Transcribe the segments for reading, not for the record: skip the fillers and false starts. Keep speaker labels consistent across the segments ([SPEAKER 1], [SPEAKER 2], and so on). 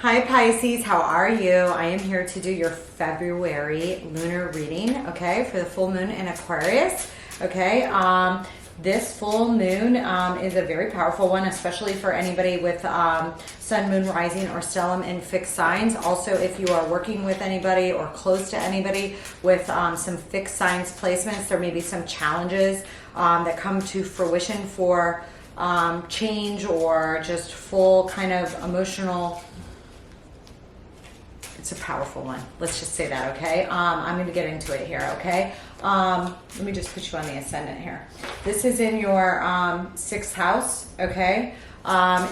[SPEAKER 1] Hi Pisces, how are you? I am here to do your February lunar reading, okay, for the full moon in Aquarius, okay. This full moon is a very powerful one, especially for anybody with sun, moon, rising, or stellium in fixed signs. Also, if you are working with anybody or close to anybody with some fixed signs placements, there may be some challenges that come to fruition for change or just full kind of emotional. It's a powerful one. Let's just say that, okay? I'm going to get into it here, okay? Let me just put you on the ascendant here. This is in your 6th house, okay?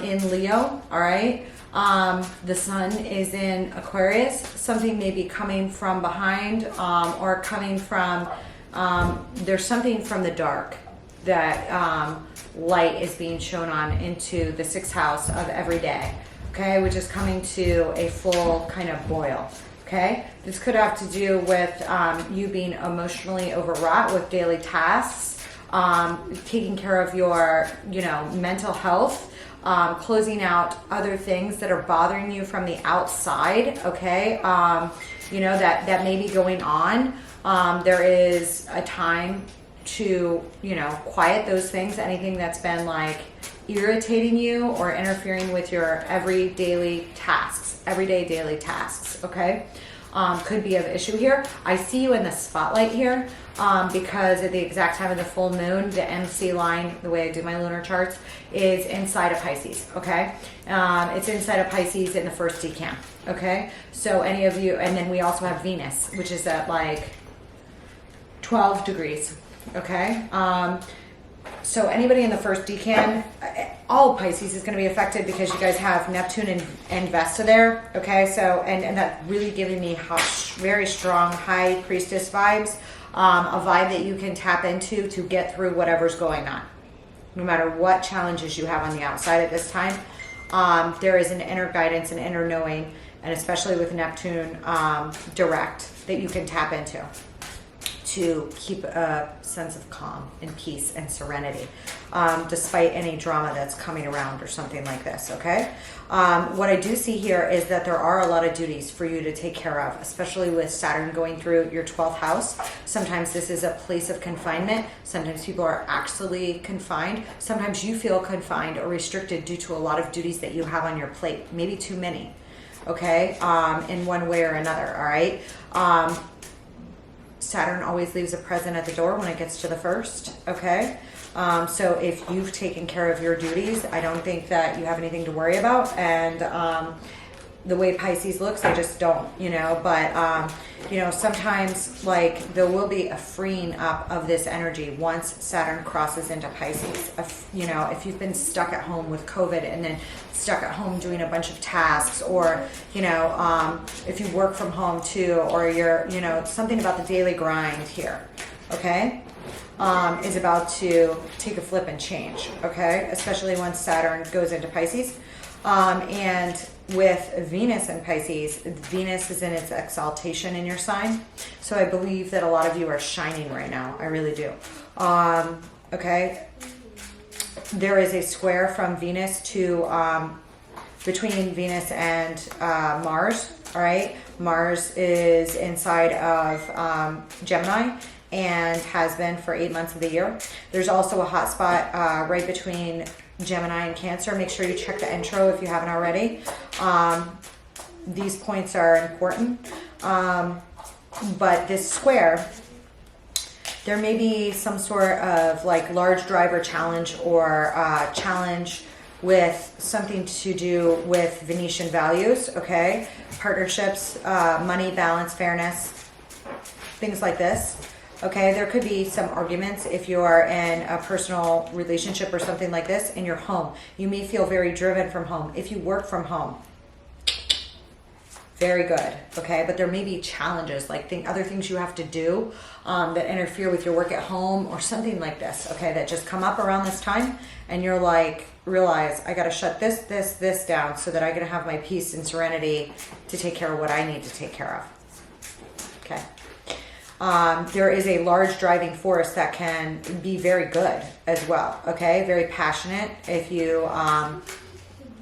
[SPEAKER 1] In Leo, all right? The sun is in Aquarius. Something may be coming from behind or coming from, there's something from the dark that light is being shown on into the 6th house of every day. Okay, which is coming to a full kind of boil. Okay, this could have to do with you being emotionally overwrought with daily tasks, taking care of your, mental health, closing out other things that are bothering you from the outside. Okay, that may be going on. There is a time to, quiet those things, anything that's been like irritating you or interfering with your everyday daily tasks, okay? Could be of issue here. I see you in the spotlight here because at the exact time of the full moon, the MC line, the way I do my lunar charts, is inside of Pisces, okay? It's inside of Pisces in the first decan, okay? So any of you, and then we also have Venus, which is at like 12 degrees, okay? So anybody in the first decan, all Pisces is going to be affected because you guys have Neptune and Vesta there, okay? So, and that's really giving me very strong high priestess vibes, a vibe that you can tap into to get through whatever's going on. No matter what challenges you have on the outside at this time, there is an inner guidance and inner knowing, and especially with Neptune direct, that you can tap into to keep a sense of calm and peace and serenity, despite any drama that's coming around or something like this, okay? What I do see here is that there are a lot of duties for you to take care of, especially with Saturn going through your 12th house. Sometimes this is a place of confinement. Sometimes people are actually confined. Sometimes you feel confined or restricted due to a lot of duties that you have on your plate, maybe too many, okay, in one way or another, all right? Saturn always leaves a present at the door when it gets to the first, okay? So if you've taken care of your duties, I don't think that you have anything to worry about. And the way Pisces looks, I just don't, but, sometimes like there will be a freeing up of this energy once Saturn crosses into Pisces. If you've been stuck at home with COVID and then stuck at home doing a bunch of tasks, or, if you work from home too, or you're, something about the daily grind here, okay, is about to take a flip and change, okay, especially once Saturn goes into Pisces. And with Venus and Pisces, Venus is in its exaltation in your sign. So I believe that a lot of you are shining right now. I really do. Okay. There is a square from Venus to, between Venus and Mars. All right. Mars is inside of Gemini and has been for 8 months of the year. There's also a hot spot right between Gemini and Cancer. Make sure you check the intro if you haven't already. These points are important. But this square, there may be some sort of like large driver challenge or challenge with something to do with Venetian values, okay? Partnerships, money, balance, fairness, things like this. Okay, there could be some arguments if you are in a personal relationship or something like this in your home. You may feel very driven from home. If you work from home, very good, okay? But there may be challenges, like other things you have to do that interfere with your work at home or something like this, okay, that just come up around this time, and you're like, realize I got to shut this down so that I can have my peace and serenity to take care of what I need to take care of, okay? There is a large driving force that can be very good as well, okay? Very passionate. If you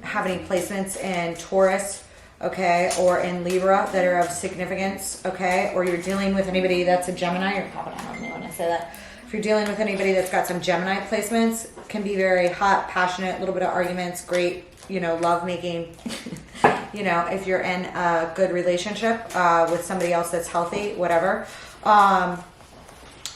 [SPEAKER 1] have any placements in Taurus, okay, or in Libra that are of significance, okay, or you're dealing with anybody that's a Gemini, you're popping out on me when I say that. If you're dealing with anybody that's got some Gemini placements, can be very hot, passionate, a little bit of arguments, great, you know, love making. You know, if you're in a good relationship with somebody else that's healthy, whatever.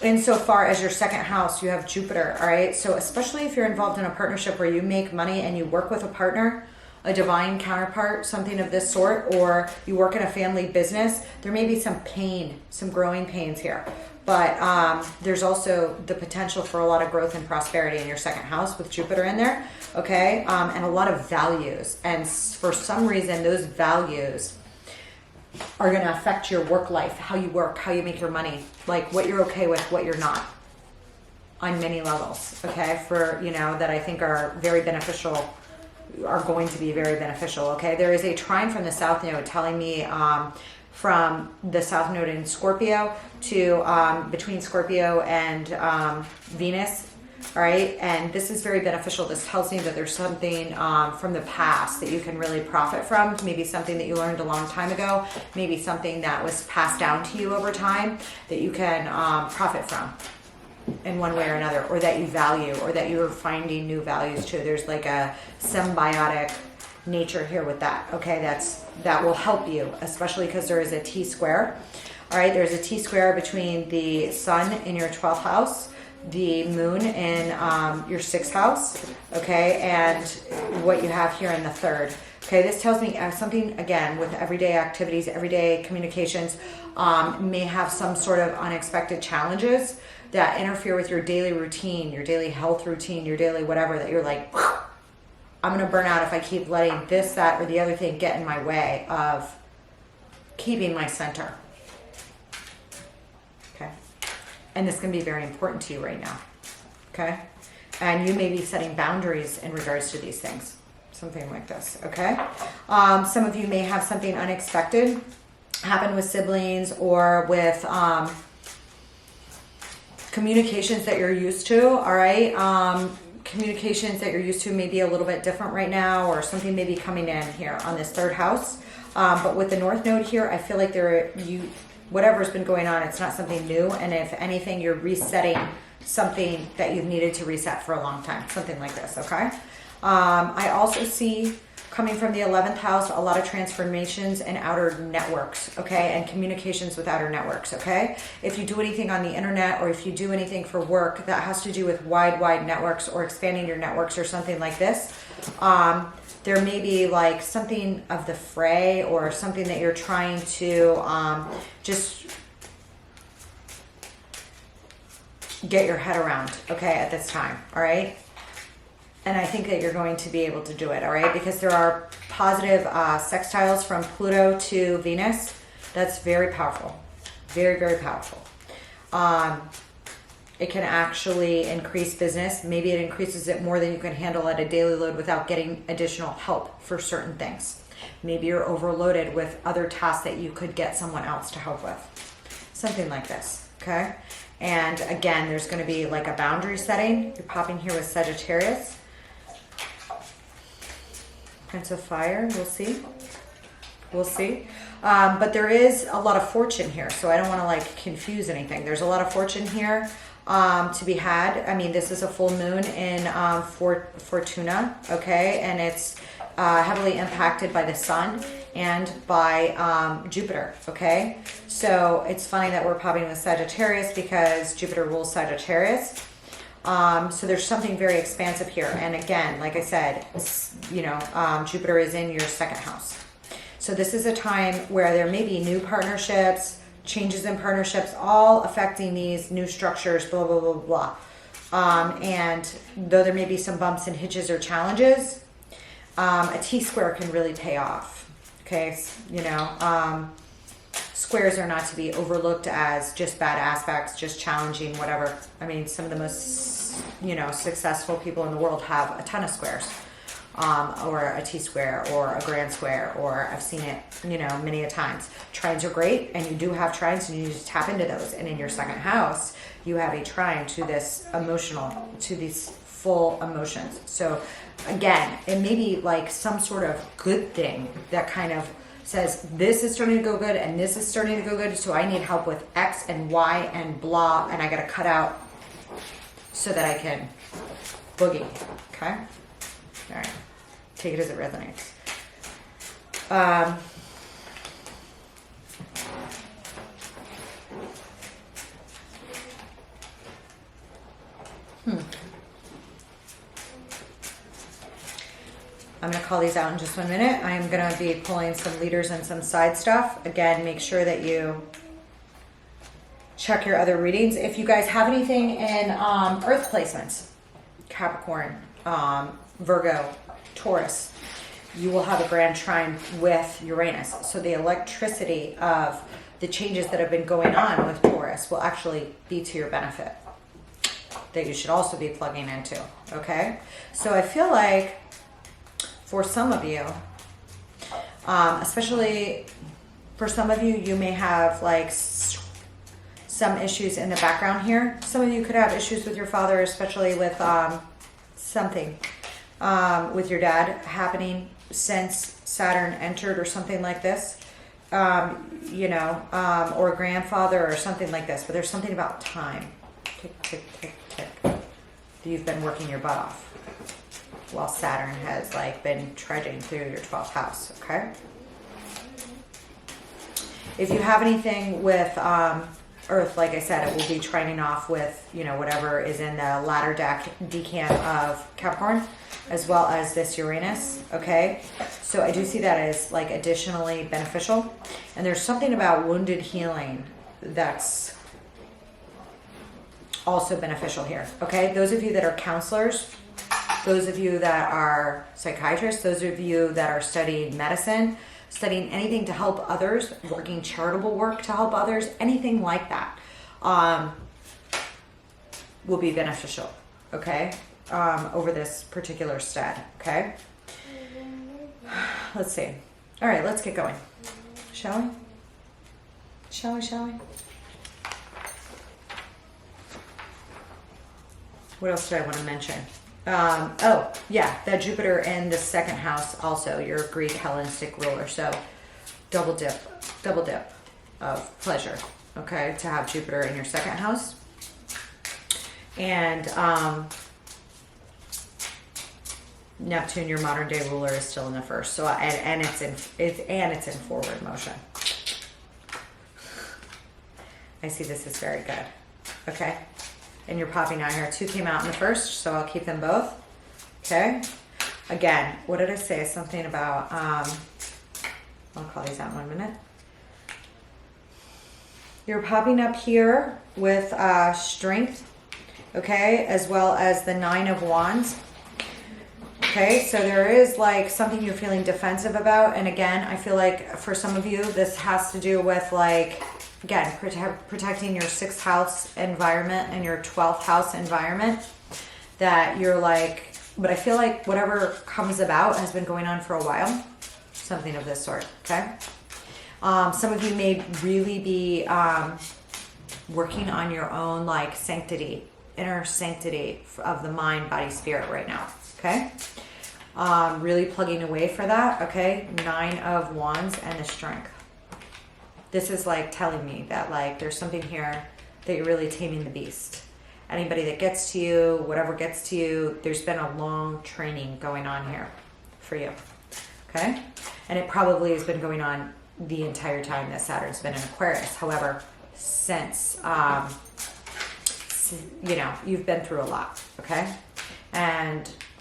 [SPEAKER 1] Insofar as your second house, you have Jupiter, all right? So especially if you're involved in a partnership where you make money and you work with a partner, a divine counterpart, something of this sort, or you work in a family business, there may be some pain, some growing pains here. But there's also the potential for a lot of growth and prosperity in your second house with Jupiter in there, okay? And a lot of values. And for some reason, those values are going to affect your work life, how you work, how you make your money, like what you're okay with, what you're not, on many levels, okay? For, you know, that I think are very beneficial, are going to be very beneficial, okay? There is a trine from the South Node telling me from the South Node in Scorpio to between Scorpio and Venus, all right? And this is very beneficial. This tells me that there's something from the past that you can really profit from, maybe something that you learned a long time ago, maybe something that was passed down to you over time that you can profit from in one way or another, or that you value, or that you're finding new values to. There's like a symbiotic nature here with that, okay? That will help you, especially because there is a T square. All right, there's a T square between the sun in your 12th house, the moon in your 6th house, okay, and what you have here in the 3rd. Okay, this tells me something, again, with everyday activities, everyday communications, may have some sort of unexpected challenges that interfere with your daily routine, your daily health routine, your daily whatever, that you're like, I'm going to burn out if I keep letting this, that, or the other thing get in my way of keeping my center. Okay. And this can be very important to you right now. Okay. And you may be setting boundaries in regards to these things. Something like this. Okay. Some of you may have something unexpected happen with siblings or with communications that you're used to. All right. Communications that you're used to may be a little bit different right now, or something may be coming in here on this 3rd house. But with the North Node here, I feel like whatever's been going on, it's not something new. And if anything, you're resetting something that you've needed to reset for a long time, something like this, okay? I also see, coming from the 11th house, a lot of transformations and outer networks, okay, and communications with outer networks, okay? If you do anything on the internet, or if you do anything for work that has to do with wide networks, or expanding your networks, or something like this, there may be like something of the fray, or something that you're trying to just get your head around, okay, at this time, all right? And I think that you're going to be able to do it, all right? Because there are positive sextiles from Pluto to Venus. That's very powerful. Very, very powerful. It can actually increase business. Maybe it increases it more than you can handle at a daily load without getting additional help for certain things. Maybe you're overloaded with other tasks that you could get someone else to help with. Something like this, okay? And again, there's going to be like a boundary setting. You're popping here with Sagittarius. Prince of Fire, we'll see. We'll see. But there is a lot of fortune here, so I don't want to like confuse anything. There's a lot of fortune here to be had. I mean, this is a full moon in Fortuna, okay? And it's heavily impacted by the sun and by Jupiter, okay? So it's funny that we're popping with Sagittarius because Jupiter rules Sagittarius. So there's something very expansive here. And again, like I said, you know, Jupiter is in your 2nd house. So this is a time where there may be new partnerships, changes in partnerships, all affecting these new structures, blah, blah, blah, blah. And though there may be some bumps and hitches or challenges, a T-square can really pay off. Okay, you know, squares are not to be overlooked as just bad aspects, just challenging, whatever. I mean, some of the most, you know, successful people in the world have a ton of squares, or a T-square, or a grand square, or I've seen it, you know, many a times. Trines are great, and you do have trines, and you just tap into those. And in your 2nd house, you have a trine to this emotional, to these full emotions. So again, it may be like some sort of good thing that kind of says this is starting to go good and this is starting to go good, so I need help with X and Y and blah, and I got to cut out so that I can boogie. Okay? All right. Take it as it resonates. I'm going to call these out in just 1 minute. I am going to be pulling some leaders and some side stuff. Again, make sure that you check your other readings. If you guys have anything in earth placements, Capricorn, Virgo, Taurus, you will have a grand trine with Uranus. So the electricity of the changes that have been going on with Taurus will actually be to your benefit, that you should also be plugging into. Okay? So I feel like for some of you, especially for some of you, you may have like some issues in the background here. Some of you could have issues with your father, especially with something with your dad happening since Saturn entered or something like this, you know, or grandfather or something like this. But there's something about time. Tick, tick, tick, tick. You've been working your butt off while Saturn has like been trudging through your 12th house, okay? If you have anything with Earth, like I said, it will be trining off with, you know, whatever is in the ladder deck decan of Capricorn, as well as this Uranus, okay? So I do see that as like additionally beneficial. And there's something about wounded healing that's also beneficial here, okay? Those of you that are counselors, those of you that are psychiatrists, those of you that are studying medicine, studying anything to help others, working charitable work to help others, anything like that will be beneficial, okay, over this particular stead, okay? Let's see. All right, let's get going. Shall we? Shall we, shall we? What else do I want to mention? Oh, yeah, that Jupiter in the second house also, your Greek Hellenistic ruler. So double dip of pleasure, okay, to have Jupiter in your second house. And Neptune, your modern day ruler, is still in the first. So and it's in forward motion. I see this is very good. Okay. And you're popping out here. 2 came out in the first, so I'll keep them both. Okay. Again, what did I say? Something about, I'll call these out in 1 minute. You're popping up here with strength, okay, as well as the 9 of Wands. Okay, so there is like something you're feeling defensive about. And again, I feel like for some of you, this has to do with like, again, protecting your 6th house environment and your 12th house environment, that you're like, but I feel like whatever comes about has been going on for a while, something of this sort, okay? Some of you may really be working on your own like sanctity, inner sanctity of the mind, body, spirit right now, okay? Really plugging away for that, okay? 9 of Wands and the strength. This is like telling me that like there's something here that you're really taming the beast. Anybody that gets to you, whatever gets to you, there's been a long training going on here for you, okay? And it probably has been going on the entire time that Saturn's been in Aquarius. However, since, you know, you've been through a lot, okay?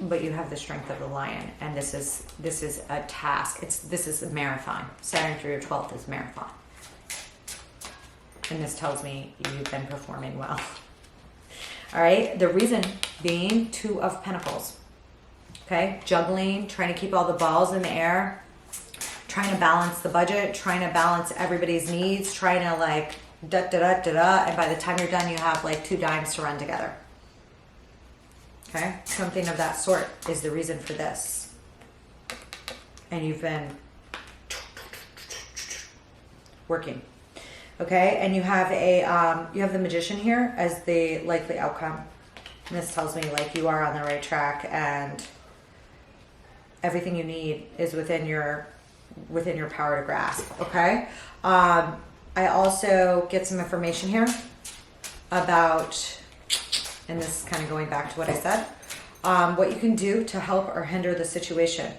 [SPEAKER 1] But you have the strength of the lion, and this is a task. This is a marathon. Saturn through your 12th is marathon. And this tells me you've been performing well. All right, the reason being 2 of Pentacles. Okay, juggling, trying to keep all the balls in the air, trying to balance the budget, trying to balance everybody's needs, trying to like da-da-da-da-da, and by the time you're done, you have like 2 dimes to run together. Okay, something of that sort is the reason for this. And you've been working. Okay, and you have the Magician here as the likely outcome. And this tells me like you are on the right track and everything you need is within your within your power to grasp, okay? I also get some information here about, and this is kind of going back to what I said, what you can do to help or hinder the situation.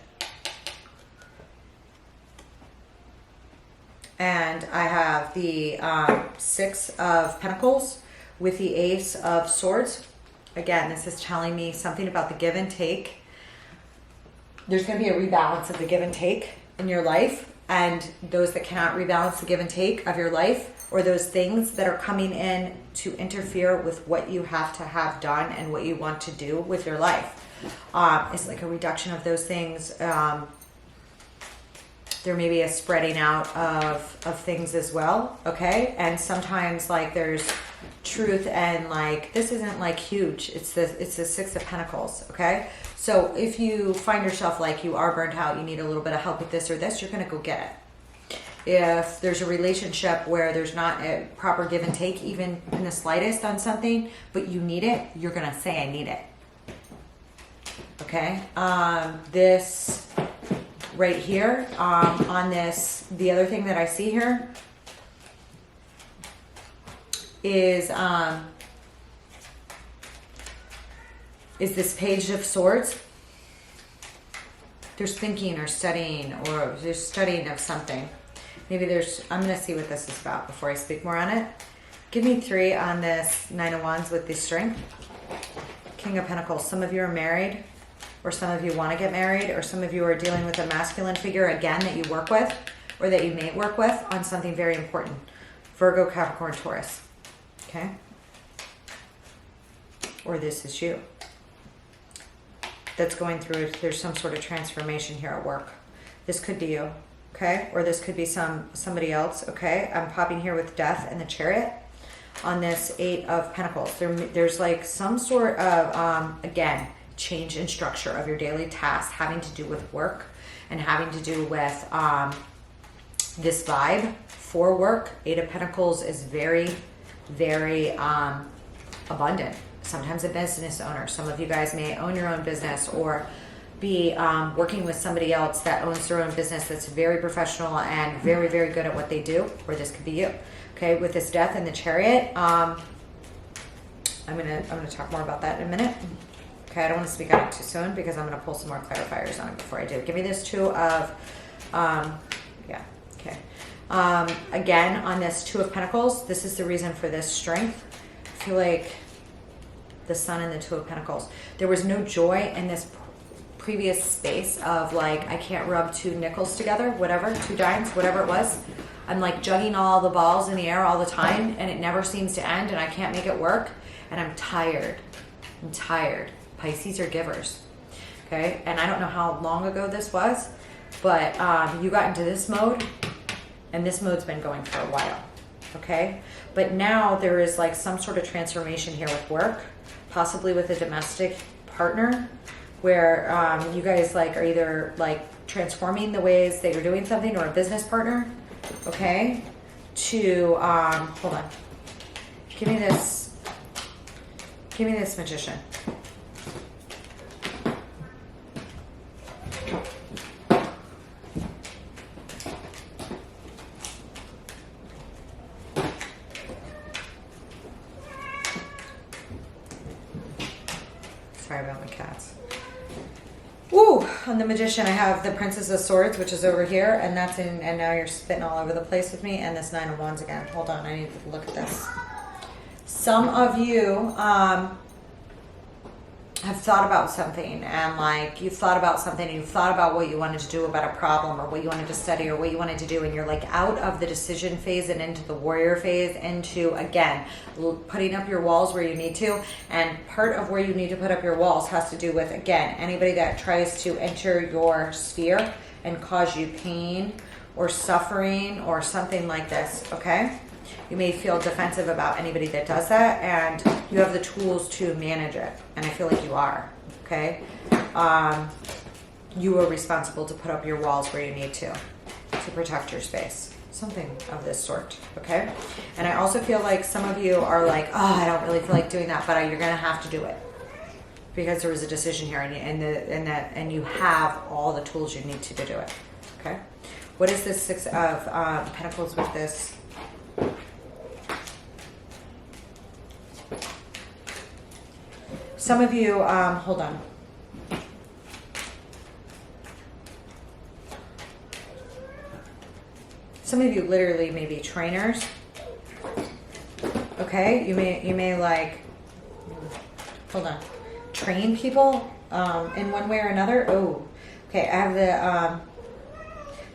[SPEAKER 1] And I have the Six of Pentacles with the Ace of Swords. Again, this is telling me something about the give and take. There's going to be a rebalance of the give and take in your life, and those that cannot rebalance the give and take of your life, or those things that are coming in to interfere with what you have to have done and what you want to do with your life. It's like a reduction of those things. There may be a spreading out of things as well, okay? And sometimes like there's truth, and like this isn't like huge. It's the Six of Pentacles, okay? So if you find yourself like you are burnt out, you need a little bit of help with this or this, you're gonna go get it. If there's a relationship where there's not a proper give and take, even in the slightest on something, but you need it, you're gonna say, I need it. Okay? This right here, on this, the other thing that I see here is this Page of Swords. There's thinking or studying, or there's studying of something. Maybe there's, I'm going to see what this is about before I speak more on it. Give me 3 on this Nine of Wands with the Strength. King of Pentacles. Some of you are married, or some of you want to get married, or some of you are dealing with a masculine figure, again, that you work with, or that you may work with on something very important. Virgo, Capricorn, Taurus. Okay? Or this is you. That's going through, there's some sort of transformation here at work. This could be you, okay? Or this could be somebody else, okay? I'm popping here with Death and the Chariot on this Eight of Pentacles. There's like some sort of, again, change in structure of your daily tasks having to do with work and having to do with this vibe for work. Eight of Pentacles is very, very abundant. Sometimes a business owner. Some of you guys may own your own business, or be working with somebody else that owns their own business that's very professional and very, very good at what they do, or this could be you. Okay, with this Death and the Chariot, I'm gonna talk more about that in a minute. Okay, I don't want to speak on it too soon because I'm gonna pull some more clarifiers on it before I do. Give me this Two of, yeah, okay. Again, on this Two of Pentacles, this is the reason for this strength. I feel like the Sun and the Two of Pentacles. There was no joy in this previous space of like, I can't rub 2 nickels together, whatever, 2 dimes, whatever it was. I'm like juggling all the balls in the air all the time, and it never seems to end, and I can't make it work, and I'm tired. I'm tired. Pisces are givers, okay? And I don't know how long ago this was, but you got into this mode, and this mode's been going for a while, okay? But now there is like some sort of transformation here with work, possibly with a domestic partner, where you guys like are either like transforming the ways that you're doing something, or a business partner, okay? To hold on, give me this Magician. Sorry about my cats. Ooh, on the Magician, I have the Princess of Swords, which is over here, and that's in, and now you're spitting all over the place with me, and this Nine of Wands again. Hold on, I need to look at this. Some of you have thought about something, and like you've thought about something, and you've thought about what you wanted to do about a problem, or what you wanted to study, or what you wanted to do, and you're like out of the decision phase and into the warrior phase, into, again, putting up your walls where you need to. And part of where you need to put up your walls has to do with, again, anybody that tries to enter your sphere and cause you pain or suffering or something like this, okay? You may feel defensive about anybody that does that, and you have the tools to manage it, and I feel like you are, okay? You are responsible to put up your walls where you need to protect your space, something of this sort, okay? And I also feel like some of you are like, oh, I don't really feel like doing that, but you're gonna have to do it because there was a decision here, and you have all the tools you need to do it, okay? What is this Six of Pentacles with this? Some of you, hold on. Some of you literally may be trainers. Okay, you may like, hold on, train people in one way or another. Oh, okay, I have the,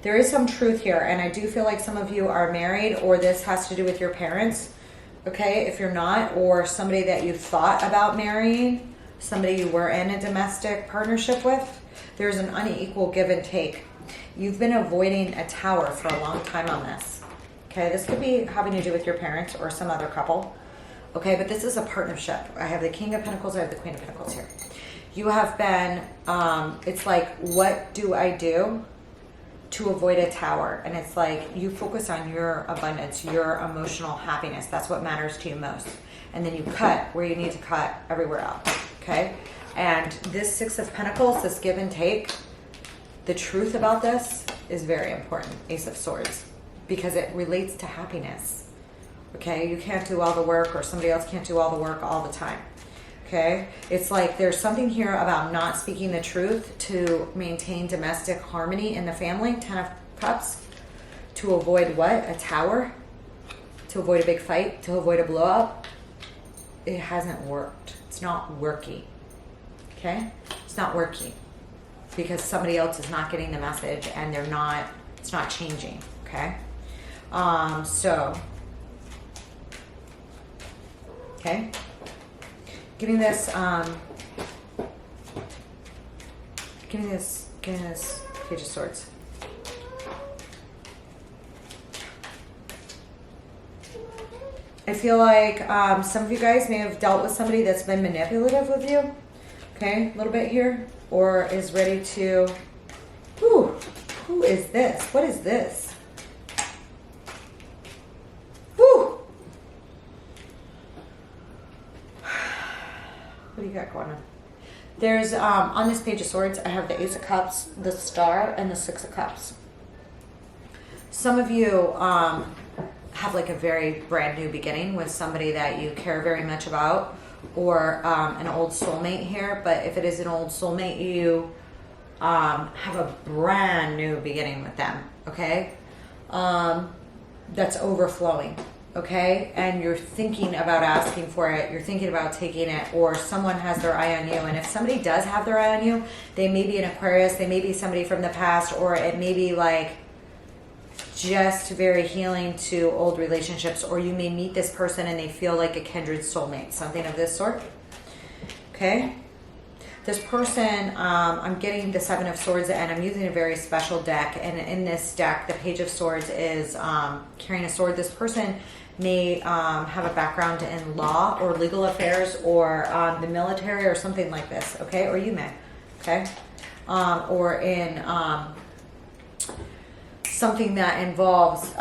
[SPEAKER 1] there is some truth here, and I do feel like some of you are married, or this has to do with your parents. Okay, if you're not, or somebody that you thought about marrying, somebody you were in a domestic partnership with, there's an unequal give and take. You've been avoiding a tower for a long time on this. Okay, this could be having to do with your parents or some other couple. Okay, but this is a partnership. I have the King of Pentacles, I have the Queen of Pentacles here. You have been, it's like, what do I do to avoid a tower? And it's like, you focus on your abundance, your emotional happiness. That's what matters to you most. And then you cut where you need to cut everywhere else. Okay, and this Six of Pentacles, this give and take, the truth about this is very important. Ace of Swords, because it relates to happiness. Okay, you can't do all the work, or somebody else can't do all the work all the time. Okay, it's like there's something here about not speaking the truth to maintain domestic harmony in the family. 10 of Cups, to avoid what? A tower, to avoid a big fight, to avoid a blow up. It hasn't worked. It's not working. Okay, it's not working because somebody else is not getting the message, and they're not, it's not changing. Okay, so okay, give me this Page of Swords. I feel like some of you guys may have dealt with somebody that's been manipulative with you. Okay, a little bit here, or is ready to, who is this? What is this? Whew. What do you got going on? There's, on this Page of Swords, I have the Ace of Cups, the Star, and the Six of Cups. Some of you have like a very brand new beginning with somebody that you care very much about, or an old soulmate here. But if it is an old soulmate, you have a brand new beginning with them. Okay, that's overflowing. Okay, and you're thinking about asking for it, you're thinking about taking it, or someone has their eye on you. And if somebody does have their eye on you, they may be an Aquarius, they may be somebody from the past, or it may be like just very healing to old relationships, or you may meet this person and they feel like a kindred soulmate, something of this sort. Okay, this person, I'm getting the Seven of Swords, and I'm using a very special deck, and in this deck the Page of Swords is carrying a sword. This person may have a background in law or legal affairs, or the military, or something like this. Okay, or you may. Okay, or in something that involves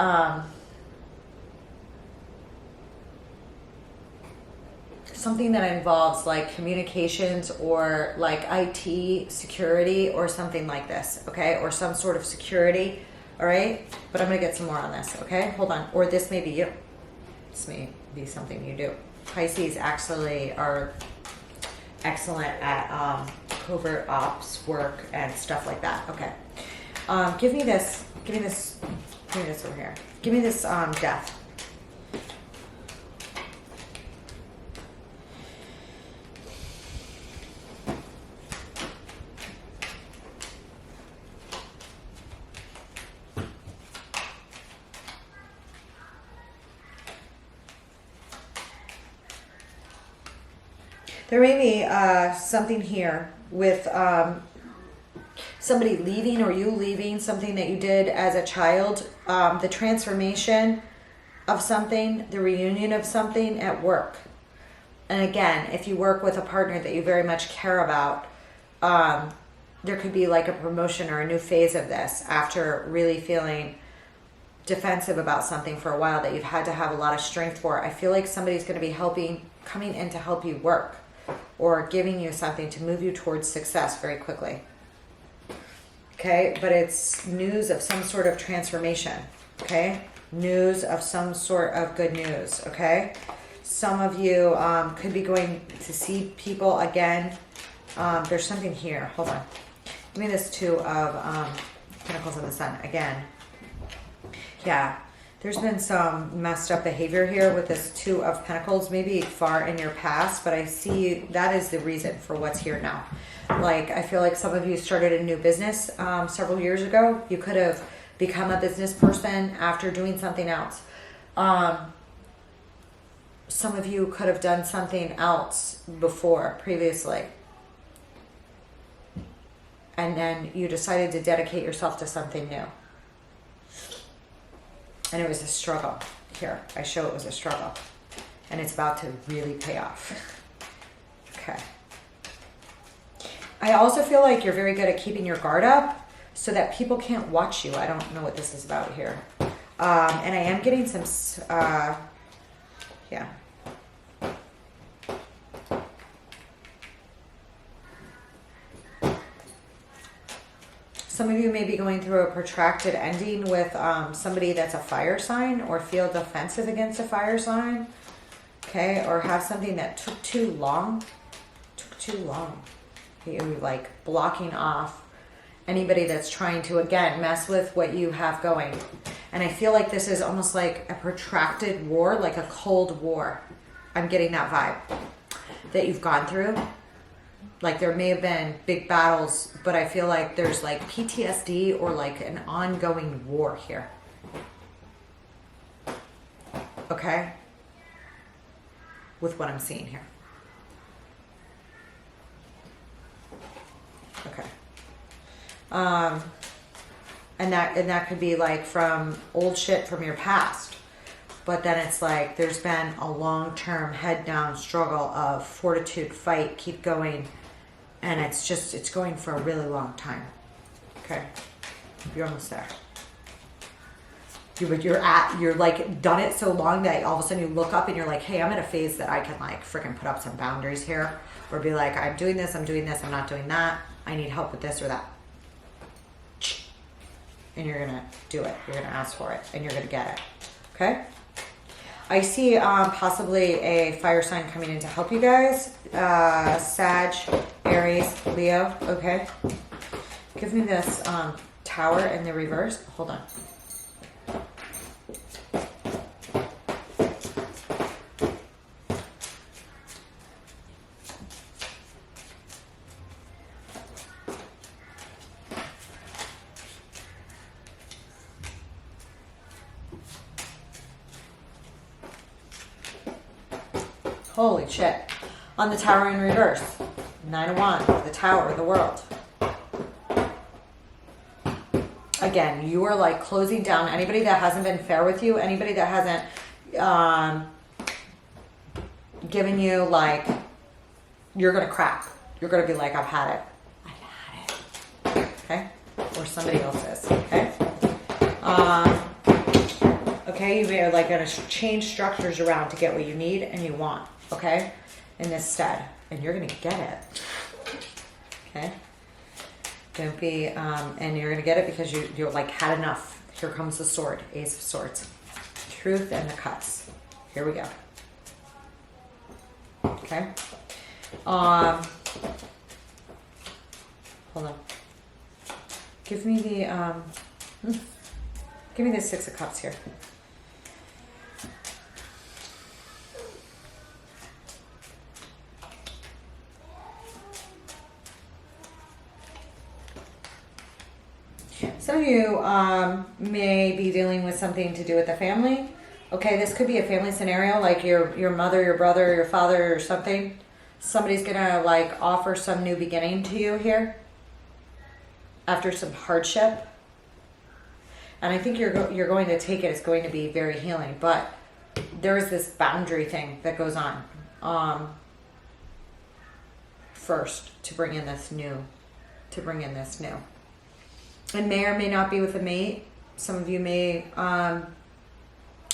[SPEAKER 1] like communications, or like IT security, or something like this. Okay, or some sort of security. All right, but I'm gonna get some more on this. Okay, hold on. Or this may be you. This may be something you do. Pisces actually are excellent at covert ops work and stuff like that. Okay, give me this over here. Give me this death. There may be something here with somebody leaving, or you leaving something that you did as a child, the transformation of something, the reunion of something at work. And again, if you work with a partner that you very much care about, there could be like a promotion or a new phase of this after really feeling defensive about something for a while that you've had to have a lot of strength for. I feel like somebody's going to be coming in to help you work, or giving you something to move you towards success very quickly. okay? But it's news of some sort of transformation, okay? News of some sort of good news, okay? Some of you could be going to see people again. There's something here. Hold on. Give me this Two of Pentacles and the Sun again. Yeah, there's been some messed up behavior here with this Two of Pentacles, maybe far in your past, but I see that is the reason for what's here now. Like, I feel like some of you started a new business several years ago. You could have become a business person after doing something else. Some of you could have done something else previously. And then you decided to dedicate yourself to something new. And it was a struggle. Here, I show it was a struggle. And it's about to really pay off. Okay. I also feel like you're very good at keeping your guard up so that people can't watch you. I don't know what this is about here. And I am getting some, yeah. Some of you may be going through a protracted ending with somebody that's a fire sign, or feel defensive against a fire sign, okay? Or have something that took too long. You're like blocking off anybody that's trying to, again, mess with what you have going. And I feel like this is almost like a protracted war, like a cold war. I'm getting that vibe that you've gone through. Like, there may have been big battles, but I feel like there's like PTSD or like an ongoing war here. Okay? With what I'm seeing here. Okay. And that could be like from old shit from your past. But then it's like there's been a long-term head down struggle of fortitude, fight, keep going. And it's going for a really long time. Okay. You're almost there. You're like done it so long that all of a sudden you look up and you're like, hey, I'm in a phase that I can like freaking put up some boundaries here. Or be like, I'm doing this, I'm not doing that. I need help with this or that. And you're going to do it. You're going to ask for it and you're going to get it. Okay. I see possibly a fire sign coming in to help you guys. Sag, Aries, Leo. Okay. Give me this Tower in the reverse. Hold on. Holy shit. On the Tower in reverse. 9 of Wands, the Tower, the World. Again, you are like closing down anybody that hasn't been fair with you, anybody that hasn't given you like, you're going to crack. You're going to be like, I've had it. Okay? Or somebody else is. Okay? Okay, you are like going to change structures around to get what you need and you want. Okay? In this stead. And you're going to get it. Okay? Don't be, and you're going to get it because you're like had enough. Here comes the sword. Ace of Swords. Truth and the cuts. Here we go. Okay? Hold on. Give me the Six of Cups here. Some of you may be dealing with something to do with the family. Okay, this could be a family scenario, like your mother, your brother, your father, or something. Somebody's gonna like offer some new beginning to you here after some hardship. And I think you're going to take it. It's going to be very healing. But there is this boundary thing that goes on first to bring in this new. And may or may not be with a mate. Some of you may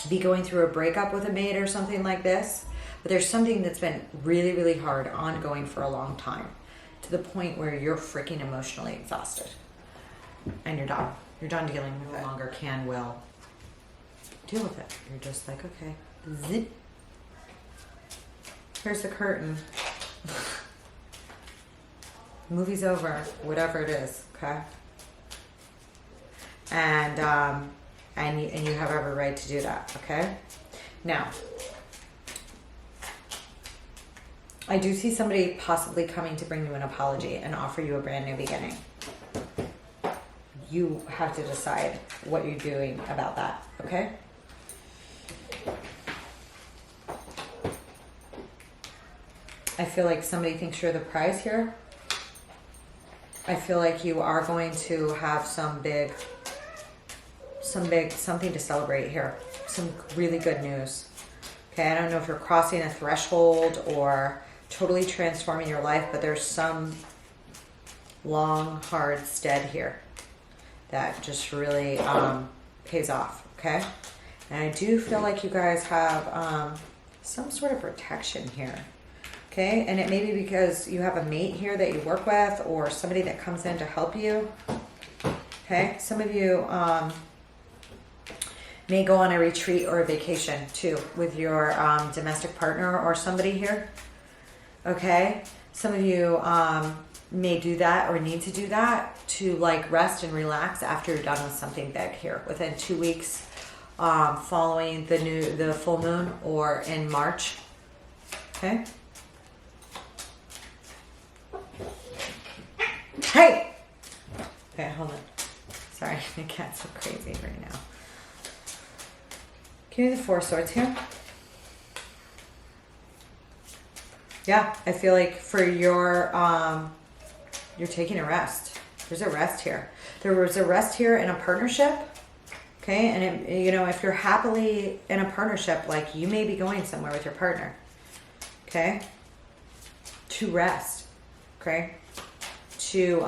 [SPEAKER 1] be going through a breakup with a mate or something like this. But there's something that's been really, really hard, ongoing for a long time, to the point where you're freaking emotionally exhausted. and you're done. You're done dealing with it. No longer can, will deal with it. You're just like, okay, zip. Here's the curtain. Movie's over, whatever it is, okay? And you have every right to do that, okay? Now, I do see somebody possibly coming to bring you an apology and offer you a brand new beginning. You have to decide what you're doing about that, okay? I feel like somebody thinks you're the prize here. I feel like you are going to have something to celebrate here. Some really good news. Okay, I don't know if you're crossing a threshold or totally transforming your life, but there's some long, hard stead here that just really pays off, okay? And I do feel like you guys have some sort of protection here, okay? And it may be because you have a mate here that you work with or somebody that comes in to help you, okay? Some of you may go on a retreat or a vacation too with your domestic partner or somebody here, okay? Some of you may do that or need to do that to like rest and relax after you're done with something big here within 2 weeks following the full moon or in March, okay? Hey! Okay, hold on. Sorry, my cat's so crazy right now. Give me the Four of Swords here. Yeah, I feel like for your, you're taking a rest. There's a rest here. There was a rest here in a partnership. Okay, and it, you know, if you're happily in a partnership, like you may be going somewhere with your partner. Okay, to rest. Okay, to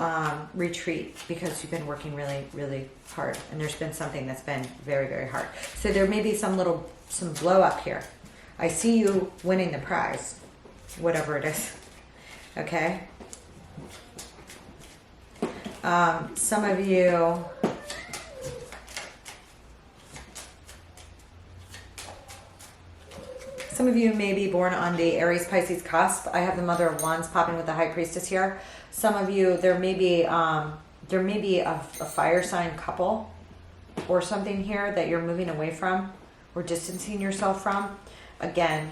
[SPEAKER 1] retreat because you've been working really, really hard, and there's been something that's been very, very hard. So there may be some blow up here. I see you winning the prize, whatever it is. Okay. Some of you may be born on the Aries Pisces cusp. I have the Mother of Wands popping with the High Priestess here. Some of you, there may be a fire sign couple or something here that you're moving away from or distancing yourself from. Again,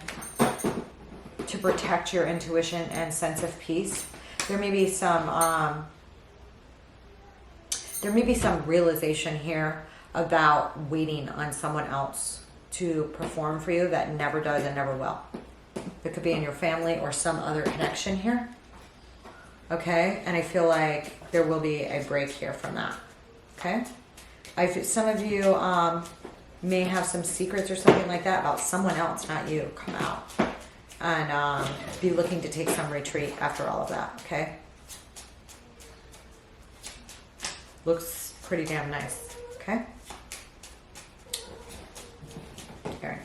[SPEAKER 1] to protect your intuition and sense of peace. There may be some realization here about waiting on someone else to perform for you that never does and never will. It could be in your family or some other connection here. Okay, and I feel like there will be a break here from that. Okay, some of you may have some secrets or something like that about someone else, not you, come out and be looking to take some retreat after all of that. Okay, looks pretty damn nice. Okay, here,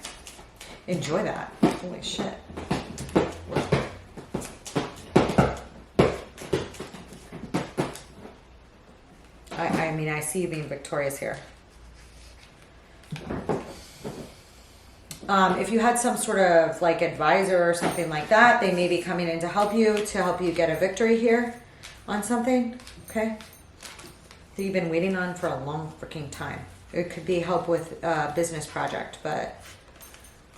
[SPEAKER 1] enjoy that. Holy shit. I mean, I see you being victorious here. If you had some sort of like advisor or something like that, they may be coming in to help you get a victory here on something, okay? That you've been waiting on for a long freaking time. It could be help with a business project, but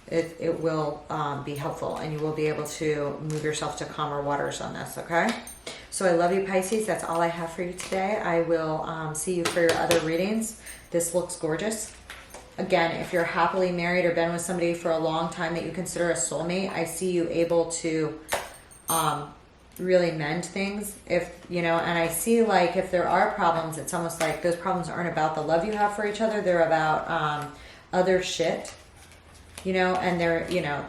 [SPEAKER 1] it will be helpful and you will be able to move yourself to calmer waters on this, okay? So I love you, Pisces. That's all I have for you today. I will see you for your other readings. This looks gorgeous. Again, if you're happily married or been with somebody for a long time that you consider a soulmate, I see you able to really mend things. If, you know, and I see like if there are problems, it's almost like those problems aren't about the love you have for each other. They're about other shit, you know, and they're, you know,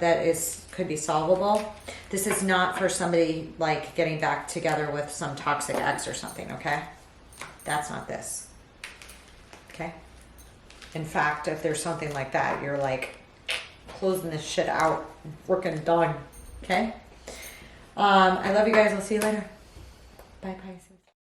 [SPEAKER 1] could be solvable. This is not for somebody like getting back together with some toxic ex or something, okay? That's not this, okay? In fact, if there's something like that, you're like closing this shit out, working done, okay? I love you guys. I'll see you later. Bye, Pisces.